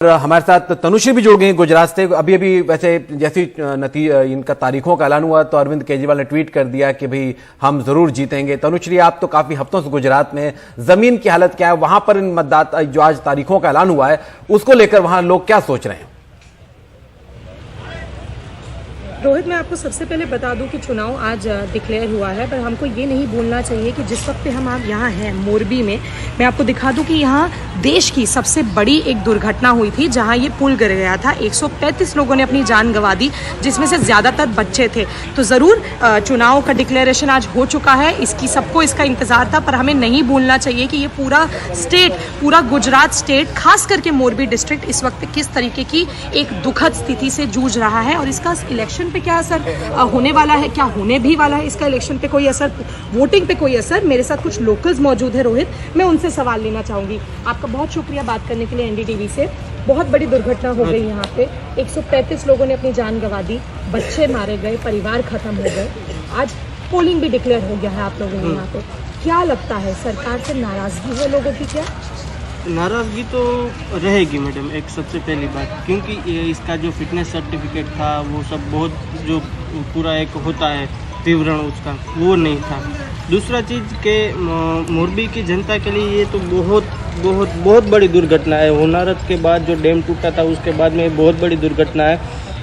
हमारे साथ तनुश्री भी जुड़ गई गुजरात से। अभी अभी वैसे जैसी इनका तारीखों का ऐलान हुआ तो अरविंद केजरीवाल ने ट्वीट कर दिया कि भाई हम जरूर जीतेंगे। तनुश्री, आप तो काफी हफ्तों से गुजरात में, जमीन की हालत क्या है वहां पर? इन मतदाता जो आज तारीखों का ऐलान हुआ है उसको लेकर वहां लोग क्या सोच रहे हैं? रोहित, मैं आपको सबसे पहले बता दूं कि चुनाव आज डिक्लेयर हुआ है, पर हमको ये नहीं भूलना चाहिए कि जिस वक्त पे हम आप यहाँ हैं मोरबी में, मैं आपको दिखा दूं कि यहाँ देश की सबसे बड़ी एक दुर्घटना हुई थी जहाँ ये पुल गिर गया था। 135 लोगों ने अपनी जान गंवा दी, जिसमें से ज़्यादातर बच्चे थे। तो ज़रूर चुनाव का डिक्लेरेशन आज हो चुका है, सबको इसका इंतज़ार था, पर हमें नहीं भूलना चाहिए कि ये पूरा स्टेट, पूरा गुजरात स्टेट, खास करके मोरबी डिस्ट्रिक्ट इस वक्त किस तरीके की एक दुखद स्थिति से जूझ रहा है और इसका इलेक्शन पे क्या असर होने वाला है, क्या होने भी वाला है इसका इलेक्शन पे कोई असर, वोटिंग पे कोई असर। मेरे साथ कुछ लोकल्स मौजूद है रोहित, मैं उनसे सवाल लेना चाहूंगी। आपका बहुत शुक्रिया बात करने के लिए एनडीटीवी से। बहुत बड़ी दुर्घटना हो गई यहाँ पे, 135 लोगों ने अपनी जान गंवा दी, बच्चे मारे गए, परिवार खत्म हो गए। आज पोलिंग भी डिक्लेयर हो गया है आप लोगों ने यहाँ पे। क्या लगता है, सरकार से नाराजगी है लोगों की? क्या नाराज़गी तो रहेगी मैडम, एक सबसे पहली बात, क्योंकि इसका जो फिटनेस सर्टिफिकेट था वो सब बहुत, जो पूरा एक होता है विवरण उसका, वो नहीं था। दूसरा चीज़ के मोरबी की जनता के लिए ये तो बहुत बहुत बहुत बड़ी दुर्घटना है। होनारत के बाद जो डैम टूटा था उसके बाद में बहुत बड़ी दुर्घटना है।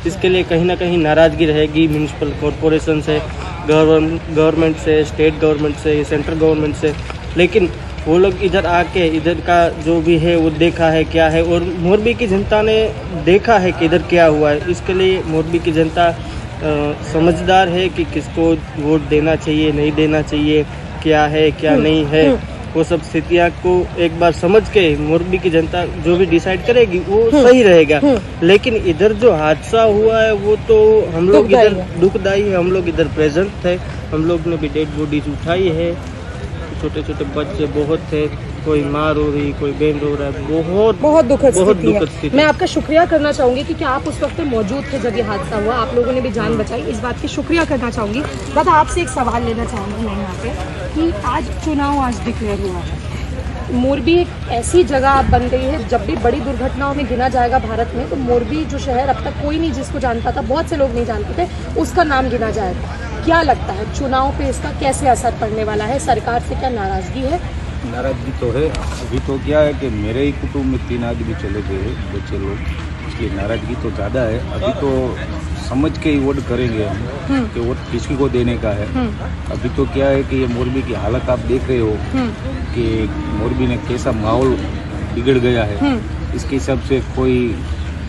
इसके लिए कहीं ना कहीं नाराज़गी रहेगी म्यूनिसिपल कॉरपोरेशन से, गवर्नमेंट से, स्टेट गवर्नमेंट से, सेंट्रल गवर्नमेंट से। लेकिन वो लोग इधर आके इधर का जो भी है वो देखा है क्या है, और मोरबी की जनता ने देखा है कि इधर क्या हुआ है। इसके लिए मोरबी की जनता समझदार है कि किसको वोट देना चाहिए, नहीं देना चाहिए, क्या है क्या नहीं है, वो सब स्थितियाँ को एक बार समझ के मोरबी की जनता जो भी डिसाइड करेगी वो सही रहेगा। लेकिन इधर जो हादसा हुआ है वो तो हम लोग इधर दुखदाई है। हम लोग इधर प्रेजेंट थे, हम लोग ने भी डेड बॉडीज उठाई है। छोटे छोटे बच्चे बहुत थे, कोई माँ रो रही, कोई बहन रो रहा है। बहुत दुखद स्थिति है। मैं आपका शुक्रिया करना चाहूंगी कि क्या आप उस वक्त मौजूद थे जब ये हादसा हुआ, आप लोगों ने भी जान बचाई, इस बात की शुक्रिया करना चाहूंगी। दादा, आपसे एक सवाल लेना चाहूंगी मैं यहाँ पे कि आज चुनाव आज डिक्लेयर हुआ है, मोरबी एक ऐसी जगह बन गई है, जब भी बड़ी दुर्घटनाओं में गिना जाएगा भारत में तो मोरबी जो शहर अब तक कोई नहीं जिसको जानता था, बहुत से लोग नहीं जानते थे, उसका नाम गिना जाएगा। क्या लगता है चुनाव पे इसका कैसे असर पड़ने वाला है? सरकार से क्या नाराजगी है? नाराजगी तो है। अभी तो क्या है कि मेरे ही कुटुंब में 3 आदमी चले गए, बच्चे लोग, इसलिए नाराजगी तो ज़्यादा है। अभी तो समझ के ही वोट करेंगे हम कि वोट किसी को देने का है। अभी तो क्या है कि ये मोरबी की हालत आप देख रहे हो कि मोरबी में कैसा माहौल बिगड़ गया है। इसके हिसाब से कोई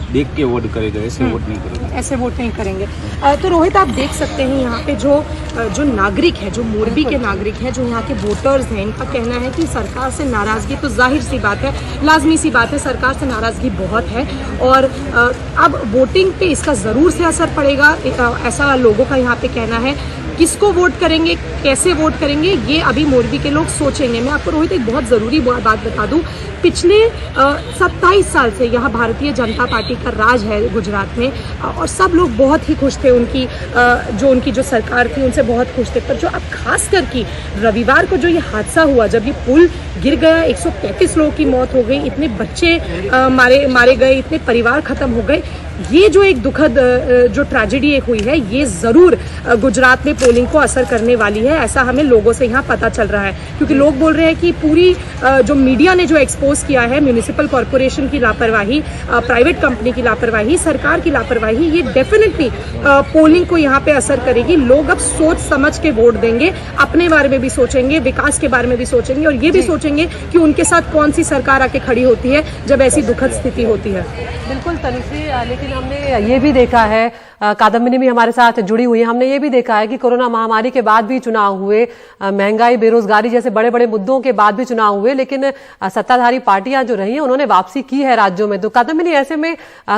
देख के वोट करेगा, ऐसे वोट नहीं करेंगे, ऐसे वोट नहीं करेंगे। तो रोहित, आप देख सकते हैं यहाँ पे जो नागरिक है, जो मोरबी के नागरिक हैं, जो यहाँ के वोटर्स हैं, इनका कहना है कि सरकार से नाराजगी तो जाहिर सी बात है, लाजमी सी बात है, सरकार से नाराजगी बहुत है और अब वोटिंग पे इसका ज़रूर से असर पड़ेगा, ऐसा लोगों का यहाँ पे कहना है। किसको वोट करेंगे, कैसे वोट करेंगे, ये अभी मोरबी के लोग सोचेंगे। मैं आपको रोहित एक बहुत ज़रूरी बात बता दूं, पिछले 27 साल से यहाँ भारतीय जनता पार्टी का राज है गुजरात में और सब लोग बहुत ही खुश थे, उनकी जो सरकार थी उनसे बहुत खुश थे। पर जो अब खास करके रविवार को जो ये हादसा हुआ, जब ये पुल गिर गया, 135 लोगों की मौत हो गई, इतने बच्चे मारे गए, इतने परिवार खत्म हो गए, ये जो एक दुखद जो ट्रेजेडी एक हुई है, ये ज़रूर गुजरात में पोलिंग को असर करने वाली है, ऐसा हमें लोगों से यहाँ पता चल रहा है। क्योंकि लोग बोल रहे हैं कि पूरी जो मीडिया ने जो एक्सपोज किया है, म्यूनिसिपल कॉरपोरेशन की लापरवाही, प्राइवेट कंपनी की लापरवाही, सरकार की लापरवाही, ये डेफिनेटली पोलिंग को यहाँ पे असर करेगी। लोग अब सोच समझ के वोट देंगे, अपने बारे में भी सोचेंगे, विकास के बारे में भी सोचेंगे और ये भी सोचेंगे कि उनके साथ कौन सी सरकार आके खड़ी होती है जब ऐसी दुखद स्थिति होती है। बिल्कुल तनुश्री, लेकिन हमने ये भी देखा है, कादम्बिनी भी हमारे साथ जुड़ी हुई है, हमने ये भी देखा है कि कोरोना महामारी के बाद भी चुनाव हुए, महंगाई, बेरोजगारी जैसे बड़े बड़े मुद्दों के बाद भी चुनाव हुए, लेकिन सत्ताधारी पार्टियां जो रही हैं उन्होंने वापसी की है राज्यों में। तो कादम्बिनी, ऐसे में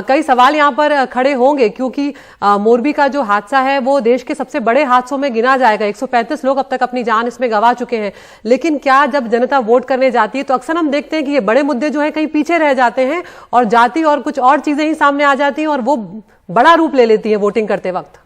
कई सवाल यहाँ पर खड़े होंगे, क्योंकि मोरबी का जो हादसा है वो देश के सबसे बड़े हादसों में गिना जाएगा। 135 लोग अब तक अपनी जान इसमें गंवा चुके हैं। लेकिन क्या जब जनता वोट करने जाती है तो अक्सर हम देखते हैं कि ये बड़े मुद्दे जो है कहीं पीछे रह जाते हैं और जाति और कुछ और चीजें ही सामने आ जाती हैं और वो बड़ा रूप ले लेती है वोटिंग करते वक्त।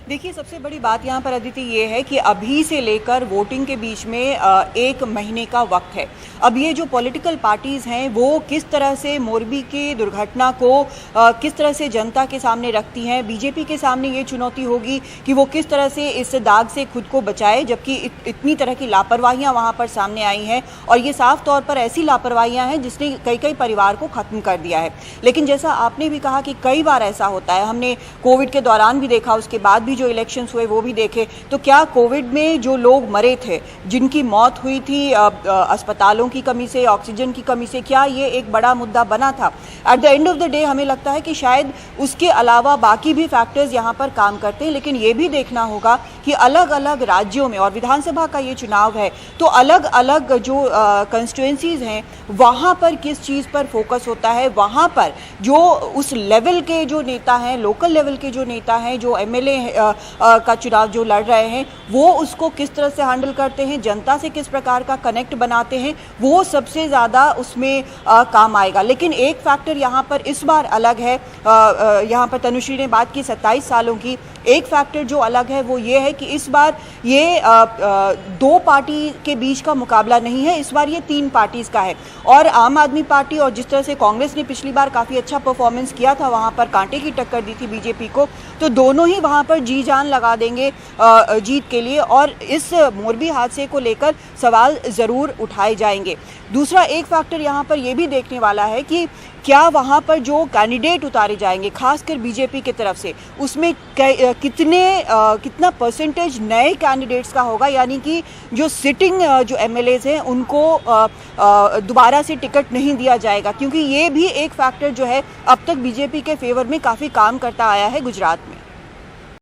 देखिए, सबसे बड़ी बात यहाँ पर अदिति ये है कि अभी से लेकर वोटिंग के बीच में 1 महीने का वक्त है। अब ये जो पॉलिटिकल पार्टीज़ हैं वो किस तरह से मोरबी की दुर्घटना को किस तरह से जनता के सामने रखती हैं। बीजेपी के सामने ये चुनौती होगी कि वो किस तरह से इस दाग से खुद को बचाए, जबकि इतनी तरह की लापरवाहियाँ वहाँ पर सामने आई हैं और ये साफ तौर पर ऐसी लापरवाहियाँ हैं जिसने कई परिवार को ख़त्म कर दिया है। लेकिन जैसा आपने भी कहा कि कई बार ऐसा होता है, हमने कोविड के दौरान भी देखा, उसके बाद भी जो इलेक्शंस हुए वो भी देखे, तो क्या कोविड में जो लोग मरे थे, जिनकी मौत हुई थी अस्पतालों की कमी से, ऑक्सीजन की कमी से, क्या ये एक बड़ा मुद्दा बना था? At the end of the day हमें लगता है कि शायद उसके अलावा बाकी भी फैक्टर्स यहाँ पर काम करते हैं, लेकिन ये भी देखना होगा कि अलग अलग राज्यों में, और विधानसभा का ये चुनाव है तो अलग अलग जो कंस्टिट्यूएंसीज हैं वहाँ पर किस चीज़ पर फोकस होता है, वहाँ पर जो उस लेवल के जो नेता हैं, लोकल लेवल के जो नेता हैं, जो एमएलए का चुनाव जो लड़ रहे हैं, वो उसको किस तरह से हैंडल करते हैं, जनता से किस प्रकार का कनेक्ट बनाते हैं, वो सबसे ज़्यादा उसमें काम आएगा। लेकिन एक फैक्टर यहाँ पर इस बार अलग है, यहाँ पर तनुश्री ने बात की 27 सालों की, एक फैक्टर जो अलग है वो ये है कि इस बार ये 2 पार्टी के बीच का मुकाबला नहीं है, इस बार ये 3 पार्टीज का है। और आम आदमी पार्टी और जिस तरह से कांग्रेस ने पिछली बार काफ़ी अच्छा परफॉर्मेंस किया था, वहाँ पर कांटे की टक्कर दी थी बीजेपी को, तो दोनों ही वहाँ पर जी जान लगा देंगे जीत के लिए और इस मोरबी हादसे को लेकर सवाल ज़रूर उठाए जाएंगे। दूसरा एक फैक्टर यहाँ पर ये भी देखने वाला है कि क्या वहाँ पर जो कैंडिडेट उतारे जाएंगे, खासकर बीजेपी की तरफ से, उसमें कितना परसेंटेज नए कैंडिडेट्स का होगा, यानी कि जो सिटिंग जो एमएलएज हैं उनको दोबारा से टिकट नहीं दिया जाएगा, क्योंकि ये भी एक फैक्टर जो है अब तक बीजेपी के फेवर में काफ़ी काम करता आया है गुजरात में।